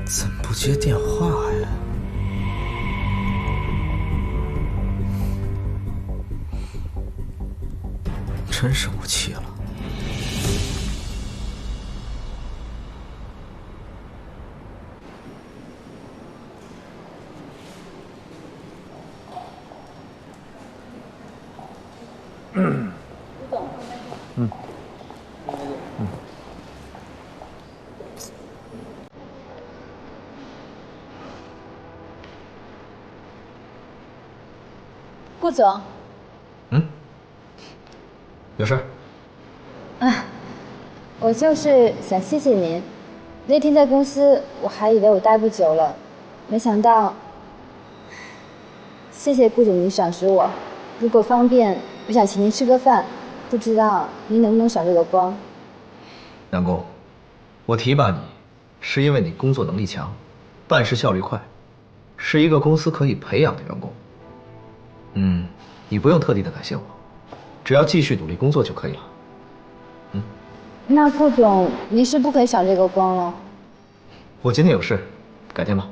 怎么不接电话呀？真生我气了。顾总，有事儿？我就是想谢谢您。那天在公司，我还以为我待不久了，没想到。谢谢顾总您赏识我。如果方便，我想请您吃个饭，不知道您能不能赏这个光？南宫，我提拔你，是因为你工作能力强，办事效率快，是一个公司可以培养的员工。你不用特地的感谢我，只要继续努力工作就可以了。那顾总，您是不肯赏这个光了？我今天有事，改天吧。